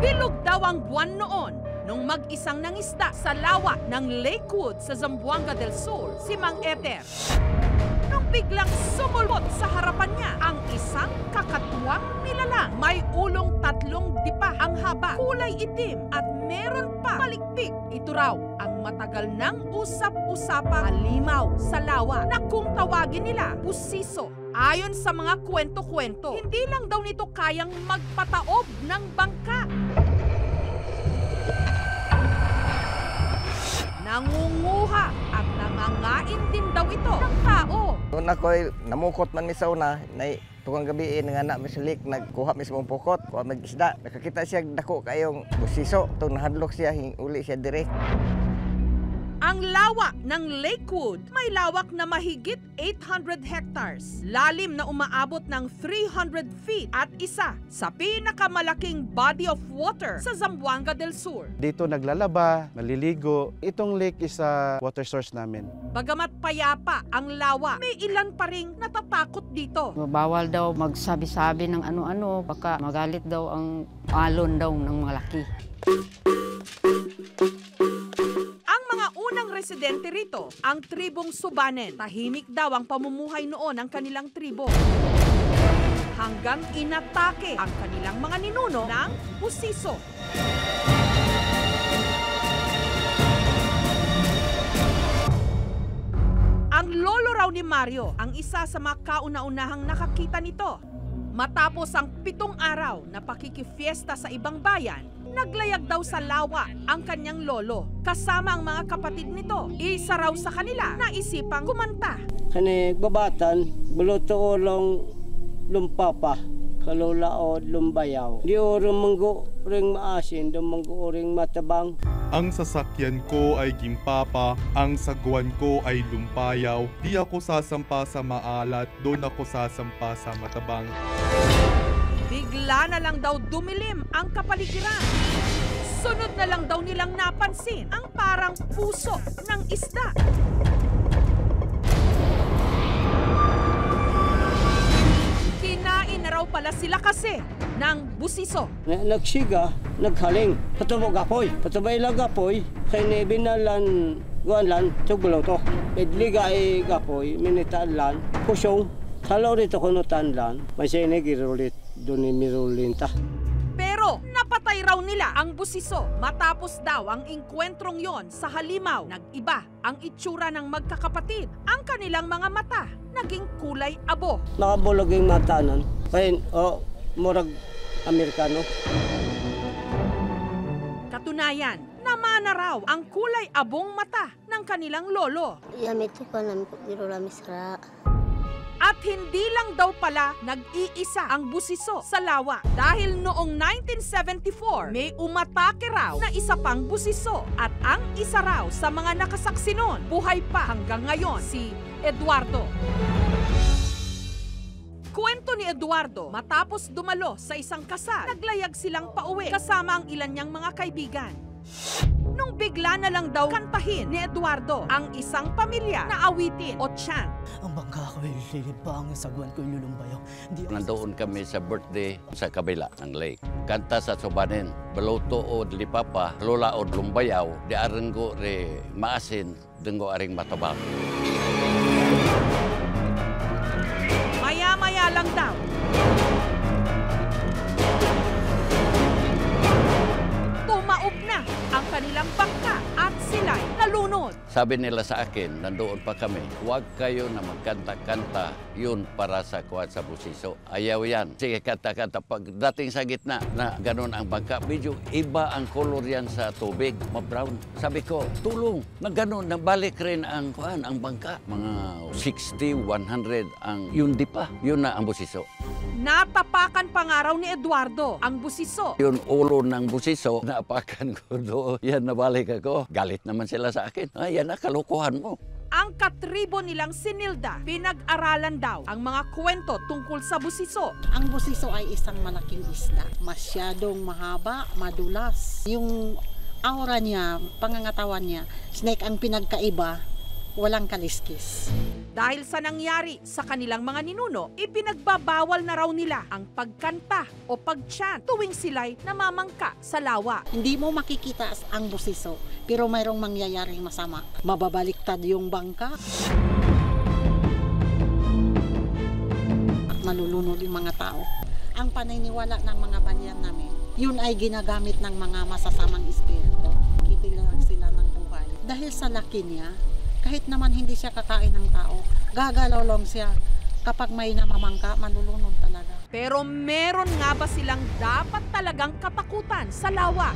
Bilog daw ang buwan noon nung mag-isang nangisda sa lawa ng Lakewood sa Zamboanga del Sur si Mang Eter. Nung biglang sumulpot sa harapan niya ang isang kakatuwang nilalang. May ulong 3 dipa ang haba, kulay itim at meron pa palikpik. Ito raw ang matagal nang usap-usapa halimaw sa lawa na kung tawagin nila busiso. Ayon sa mga kwento-kwento, hindi lang daw nito kayang magpataob ng bangka. Nangunguha at nangangain din daw ito ng tao. Doon ako'y namukot man mi sa una, na tukang gabi nga na misulik, nagkuha mismong pukot, kuha mag-isda. Nakakita siya dako kayong busiso, itong nahadlok siya, uli siya direct. Ang lawa ng Lakewood may lawak na mahigit 800 hectares, lalim na umaabot ng 300 feet at isa sa pinakamalaking body of water sa Zamboanga del Sur. Dito naglalaba, maliligo. Itong lake is a water source namin. Bagamat payapa ang lawa, may ilan pa ring natatakot dito. Bawal daw magsabi-sabi ng ano-ano, baka magalit daw ang alon daw ng malaki. Residente rito, ang tribong Subanen. Tahimik daw ang pamumuhay noon ng kanilang tribo. Hanggang inatake ang kanilang mga ninuno ng busiso. Ang lolo raw ni Mario ang isa sa mga kauna-unahang nakakita nito. Matapos ang 7 araw na pakikifiesta sa ibang bayan, naglayag daw sa lawa ang kanyang lolo kasama ang mga kapatid nito. Isa raw sa kanila na isipang kumanta. Kani babatan, buluto ulong lumpapa, kalulaod lumbayaw. Di orong manggo ring maasin, do manggo ring matabang. Ang sasakyan ko ay gimpapa, ang sagwan ko ay lumpayaw. Di ako sasampa sa maalat, doon ako sasampa sa matabang. Bigla na lang daw dumilim ang kapaligiran. Sunod na lang daw nilang napansin ang parang puso ng isda. Kinain na raw pala sila kasi ng busiso. Nagsiga, naghaling, patubo gapoy. Patubay lang gapoy, kay nebinalan, guanlan, tugulaw to. Medliga ay gapoy, minitaan lan, pusong. Halaw rito kunutan lan, may sinigirulit, doon imirulinta. Pero napatay raw nila ang busiso matapos daw ang engkwentrong yon sa halimaw. Nag-iba ang itsura ng magkakapatid. Ang kanilang mga mata naging kulay abo. Nakabulog yung mata nun. Kaya, murag Amerikano. Katunayan, namana raw ang kulay abong mata ng kanilang lolo. Yamito ko namin po, biro lang misra. At hindi lang daw pala nag-iisa ang busiso sa lawa. Dahil noong 1974, may umatake raw na isa pang busiso. At ang isa raw sa mga nakasaksi noon, buhay pa hanggang ngayon, si Eduardo. Kwento ni Eduardo, matapos dumalo sa isang kasal, naglayag silang pauwi kasama ang ilan niyang mga kaibigan. Nung bigla na lang daw kantahin ni Eduardo ang isang pamilya na awitin o chant. Ang bangka ko ay lilibang, ang sagwan ko ay lulumbayaw. Nandoon kami sa birthday sa kabila ng lake. Kanta sa Subanen, baloto o lipapa, lola o lumbayaw, di arengo re maasin, dengo aring matabang. Maya-maya lang daw. Tumaob na ang kanilang bangka at sila'y nalunod. Sabi nila sa akin, nandoon pa kami, huwag kayo na magkanta-kanta, yun para sa kuwan sa busiso. Ayaw yan. Sige, kanta-kanta. Pagdating sa gitna na ganun ang bangka, medyo iba ang kolor yan sa tubig, ma-brown. Sabi ko, tulong, na ganun, nabalik rin ang kuwan, ang bangka. Mga 60, 100 ang yun di pa. Yun na ang busiso. Natapakan pa nga raw ni Eduardo ang busiso. Yung ulo ng busiso, naapakan ko doon. Yan, nabalik ako. Galit naman sila sa akin. Yan na, kalukuhan mo. Ang katribo nilang Sinilda, pinag-aralan daw ang mga kwento tungkol sa busiso. Ang busiso ay isang malaking isda. Masyadong mahaba, madulas. Yung aura niya, pangangatawan niya, snake ang pinagkaiba, walang kaliskis. Dahil sa nangyari sa kanilang mga ninuno, ipinagbabawal na raw nila ang pagkanta o pagchant tuwing sila'y namamangka sa lawa. Hindi mo makikita ang busiso, pero mayroong mangyayaring masama. Mababaliktad yung bangka. Malulunod yung mga tao. Ang paniniwala ng mga banyan namin, yun ay ginagamit ng mga masasamang espiritu. Kitilang sila ng buhay. Dahil sa laki niya, kahit naman hindi siya kakain ng tao, gagalaw lang siya. Kapag may namamangka, malulunod talaga. Pero meron nga ba silang dapat talagang katakutan sa lawa?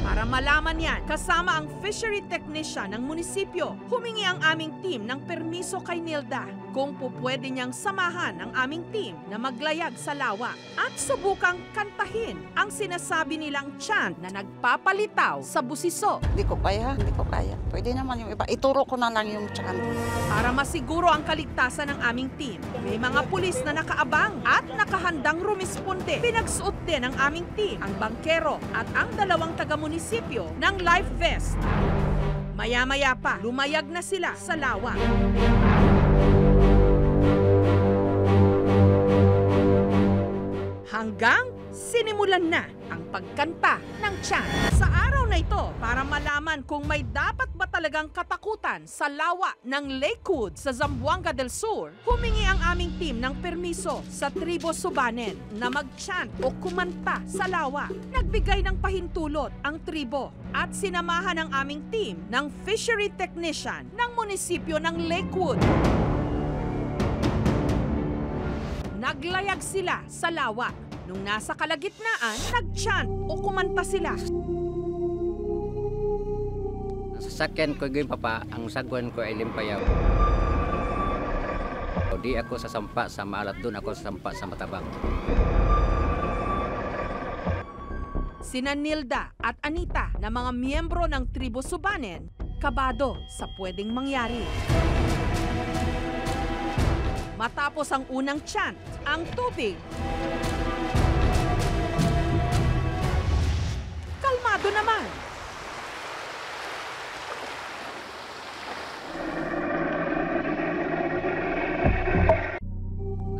Para malaman yan, kasama ang fishery technician ng munisipyo, humingi ang aming team ng permiso kay Nilda kung pupwede niyang samahan ang aming team na maglayag sa lawa at subukang kantahin ang sinasabi nilang chant na nagpapalitaw sa busiso. Hindi ko kaya. Pwede naman yung iba. Ituro ko na lang yung chant. Para masiguro ang kaligtasan ng aming team, may mga pulis na nakaabang at nakahandang rumisponde. Pinagsuot din ng aming team ang bangkero at ang dalawang taga-munisipyo ng life vest. Maya-maya pa, lumayag na sila sa lawa. Hanggang sinimulan na ang pagkanta ng chant. Sa araw na ito, para malaman kung may dapat ba talagang katakutan sa lawa ng Lakewood sa Zamboanga del Sur, humingi ang aming team ng permiso sa tribo Subanen na mag-chant o kumanta sa lawa. Nagbigay ng pahintulot ang tribo at sinamahan ang aming team ng fishery technician ng munisipyo ng Lakewood. Naglayag sila sa lawa. Nung nasa kalagitnaan, nag-chant o kumanta sila. Sa sasakyan ko gawin papa, ang sagwan ko ay limpayaw. O di ako sasampa sa maalat, doon ako sasampa sa matabang. Sina Nilda at Anita na mga miyembro ng tribo Subanen, kabado sa pwedeng mangyari. Matapos ang unang chant, ang tubig kalmado naman.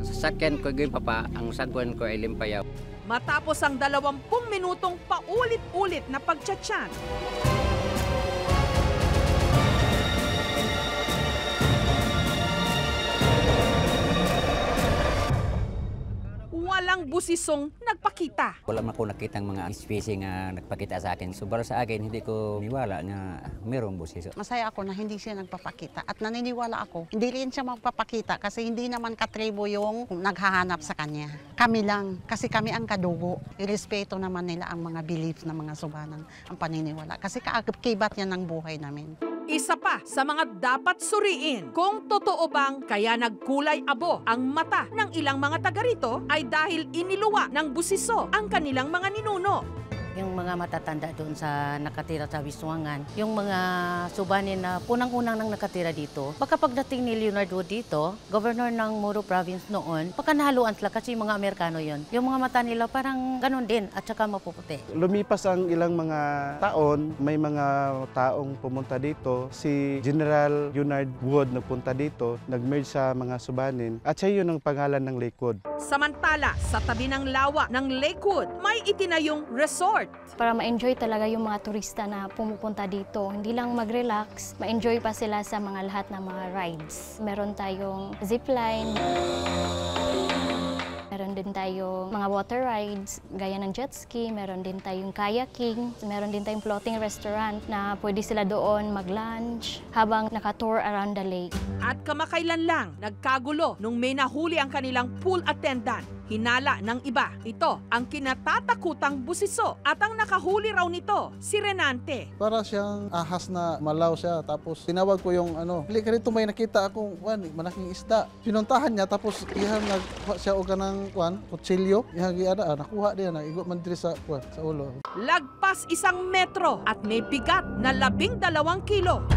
Sa sasakyan ko gawin papa, ang sagwan ko ay limpayaw. Matapos ang 20 minutong paulit-ulit na pagchachant, walang busisong nagpakita. Wala man ako nakitang mga species nga nagpakita sa akin. So, para sa akin, hindi ko niwala na mayroong busiso. Masaya ako na hindi siya nagpapakita at naniniwala ako. Hindi rin siya magpapakita kasi hindi naman katribo yung naghahanap sa kanya. Kami lang, kasi kami ang kadugo. Irespeto naman nila ang mga beliefs ng mga Subanan, ang paniniwala. Kasi kaakibat yan ng buhay namin. Isa pa sa mga dapat suriin kung totoo bang kaya nagkulay abo ang mata ng ilang mga taga rito ay dahil iniluwa ng busiso ang kanilang mga ninuno. Yung mga matatanda doon sa nakatira sa Wiswangan, yung mga Subanen na punang-unang nang nakatira dito, baka pagdating ni Leonard Wood dito, governor ng Moro Province noon, baka nahaluan sila kasi yung mga Amerikano yon. Yung mga mata nila parang ganun din at saka mapuputi. Lumipas ang ilang mga taon, may mga taong pumunta dito. Si General Leonard Wood nagpunta dito, nag-merge sa mga Subanen at siya yun ang pangalan ng Lakewood. Samantala, sa tabi ng lawa ng Lakewood, may itinayong resort. Para ma-enjoy talaga yung mga turista na pumupunta dito. Hindi lang mag-relax, ma-enjoy pa sila sa mga lahat ng mga rides. Meron tayong zipline, meron din tayong mga water rides, gaya ng jet ski, meron din tayong kayaking, meron din tayong floating restaurant na pwede sila doon mag-lunch habang naka-tour around the lake. At kamakailan lang, nagkagulo nung may nahuli ang kanilang pool attendant. Hinala ng iba. Ito ang kinatatakutang busiso at ang nakahuli raw nito, si Renante. Para siyang ahas na malaw siya. Tapos tinawag ko yung hali ka rito, may nakita akong malaking isda. Pinuntahan niya tapos ihan nagkuha siya og kanang kutsilyo. Nakuha din na igo man diri sa ulo. Lagpas 1 metro at may bigat na 12 kilo.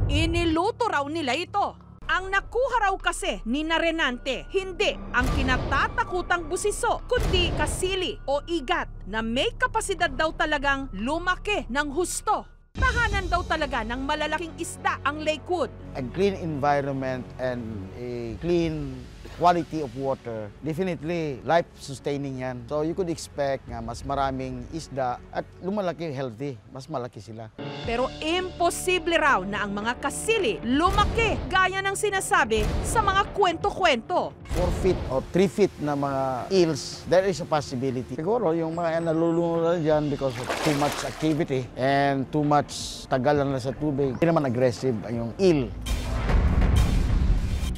Iniluto raw nila ito. Ang nakuha raw kasi ni Renante, hindi ang kinatatakutang busiso, kundi kasili o igat na may kapasidad daw talagang lumaki ng husto. Tahanan daw talaga ng malalaking isda ang Lakewood. A clean environment and a clean quality of water, definitely life-sustaining yan. So you could expect nga mas maraming isda at lumalaki healthy, mas malaki sila. Pero imposible raw na ang mga kasili lumaki gaya ng sinasabi sa mga kwento-kwento. 4 feet or 3 feet na mga eels, there is a possibility. Siguro yung mga nalulunod dyan because of too much activity and too much tagalan na sa tubig. Hindi naman aggressive yung eel.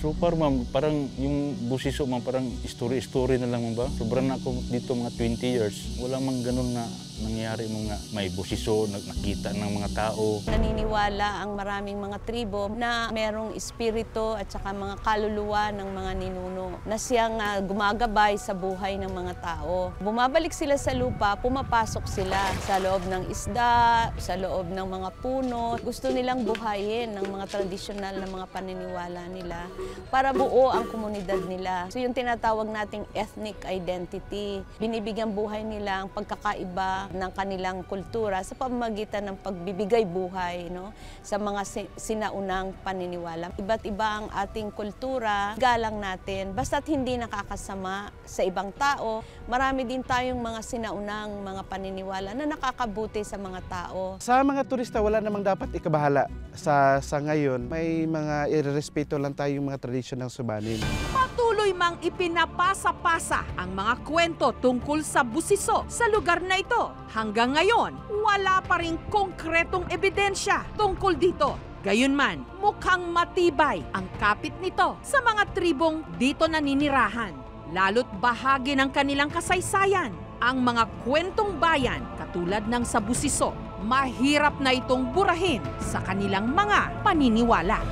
So far ma'am, parang yung busiso ma'am, parang story na lang ma'am ba? Sobrang na ako dito mga 20 years. Wala mang ganun na nangyari mga may busiso, nakita ng mga tao. Naniniwala ang maraming mga tribo na merong espiritu at saka mga kaluluwa ng mga ninuno na siyang gumagabay sa buhay ng mga tao. Bumabalik sila sa lupa, pumapasok sila sa loob ng isda, sa loob ng mga puno. Gusto nilang buhayin ng mga tradisyonal na mga paniniwala nila para buo ang komunidad nila. So yung tinatawag nating ethnic identity, binibigyan buhay nila ang pagkakaiba ng kanilang kultura sa pamamagitan ng pagbibigay buhay, no, sa mga sinaunang paniniwala. Iba't iba ang ating kultura, galang natin, basta't hindi nakakasama sa ibang tao. Marami din tayong mga sinaunang mga paniniwala na nakakabuti sa mga tao. Sa mga turista, wala namang dapat ikabahala. Sa ngayon, may mga irerespeto lang tayong mga tradisyon ng Subanin. Patuloy mang ipinapasa-pasa ang mga kwento tungkol sa busiso sa lugar na ito. Hanggang ngayon, wala pa ring konkretong ebidensya tungkol dito. Gayunman, mukhang matibay ang kapit nito sa mga tribong dito naninirahan. Lalo't bahagi ng kanilang kasaysayan. Ang mga kwentong bayan katulad ng sa busiso, mahirap na itong burahin sa kanilang mga paniniwala.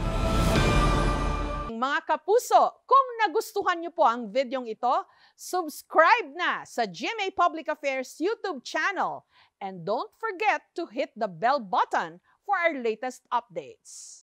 Mga kapuso, kung nagustuhan niyo po ang videong ito, subscribe na sa GMA Public Affairs YouTube channel and don't forget to hit the bell button for our latest updates.